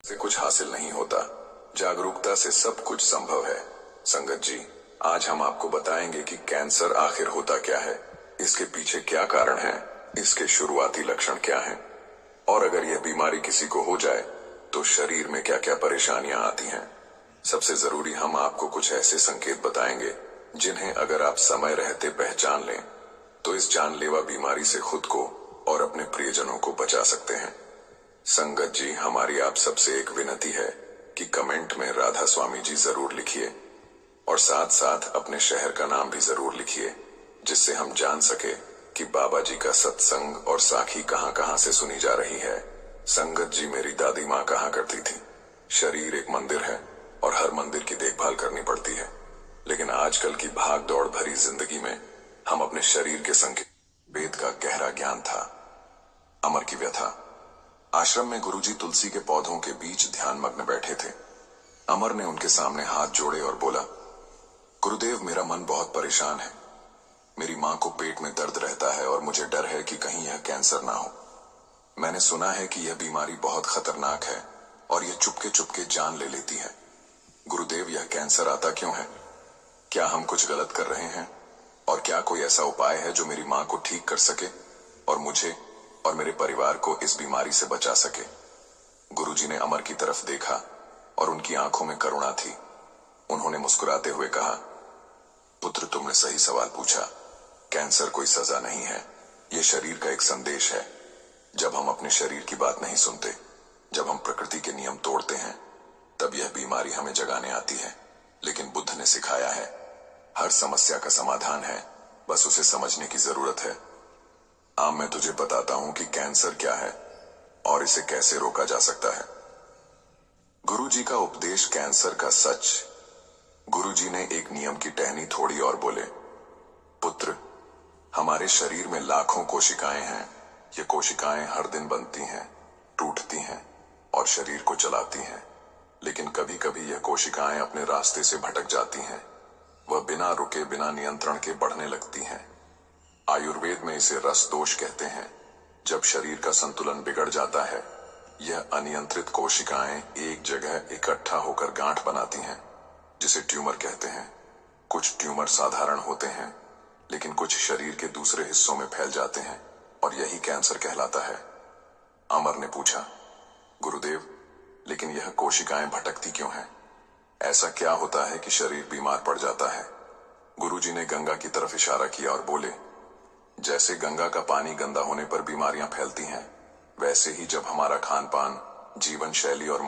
से कुछ हासिल नहीं होता, जागरूकता से सब कुछ संभव है। संगत जी, आज हम आपको बताएंगे कि कैंसर आखिर होता क्या है, इसके पीछे क्या कारण है, इसके शुरुआती लक्षण क्या हैं, और अगर यह बीमारी किसी को हो जाए तो शरीर में क्या क्या परेशानियां आती हैं। सबसे जरूरी, हम आपको कुछ ऐसे संकेत बताएंगे जिन्हें अगर आप समय रहते पहचान लें तो इस जानलेवा बीमारी से खुद को और अपने प्रियजनों को बचा सकते हैं। संगत जी, हमारी आप सबसे एक विनती है कि कमेंट में राधा स्वामी जी जरूर लिखिए और साथ साथ अपने शहर का नाम भी जरूर लिखिए, जिससे हम जान सके कि बाबा जी का सत्संग और साखी कहाँ कहाँ से सुनी जा रही है। संगत जी, मेरी दादी माँ कहा करती थी, शरीर एक मंदिर है और हर मंदिर की देखभाल करनी पड़ती है। लेकिन आजकल की भाग दौड़ भरी जिंदगी में हम अपने शरीर के संकेत, वेद का गहरा ज्ञान था। अमर की व्यथा। आश्रम में गुरुजी तुलसी के पौधों के बीच ध्यान मग्न बैठे थे। अमर ने उनके सामने हाथ जोड़े और बोला, गुरुदेव, मेरा मन बहुत परेशान है। मेरी माँ को पेट में दर्द रहता है और मुझे डर है कि कहीं यह कैंसर ना हो। मैंने सुना है कि यह बीमारी बहुत खतरनाक है और यह चुपके चुपके जान ले लेती है। गुरुदेव, यह कैंसर आता क्यों है? क्या हम कुछ गलत कर रहे हैं? और क्या कोई ऐसा उपाय है जो मेरी माँ को ठीक कर सके और मुझे और मेरे परिवार को इस बीमारी से बचा सके? गुरुजी ने अमर की तरफ देखा और उनकी आंखों में करुणा थी। उन्होंने मुस्कुराते हुए कहा, पुत्र, तुमने सही सवाल पूछा। कैंसर कोई सजा नहीं है, ये शरीर का एक संदेश है। जब हम अपने शरीर की बात नहीं सुनते, जब हम प्रकृति के नियम तोड़ते हैं, तब यह बीमारी हमें जगाने आती है। लेकिन बुद्ध ने सिखाया है, हर समस्या का समाधान है, बस उसे समझने की जरूरत है। मैं तुझे बताता हूं कि कैंसर क्या है और इसे कैसे रोका जा सकता है। गुरुजी का उपदेश, कैंसर का सच। गुरुजी ने एक नियम की टहनी थोड़ी और बोले, पुत्र, हमारे शरीर में लाखों कोशिकाएं हैं। ये कोशिकाएं हर दिन बनती हैं, टूटती हैं और शरीर को चलाती हैं। लेकिन कभी कभी यह कोशिकाएं अपने रास्ते से भटक जाती हैं। वह बिना रुके, बिना नियंत्रण के बढ़ने लगती हैं। आयुर्वेद में इसे रस दोष कहते हैं। जब शरीर का संतुलन बिगड़ जाता है, यह अनियंत्रित कोशिकाएं एक जगह इकट्ठा होकर गांठ बनाती हैं, जिसे ट्यूमर कहते हैं। कुछ ट्यूमर साधारण होते हैं, लेकिन कुछ शरीर के दूसरे हिस्सों में फैल जाते हैं और यही कैंसर कहलाता है। अमर ने पूछा, गुरुदेव, लेकिन यह कोशिकाएं भटकती क्यों हैं? ऐसा क्या होता है कि शरीर बीमार पड़ जाता है? गुरुजी ने गंगा की तरफ इशारा किया और बोले, जैसे गंगा का पानी गंदा होने पर बीमारियां फैलती हैं, वैसे ही जब हमारा खान पान, जीवन शैली और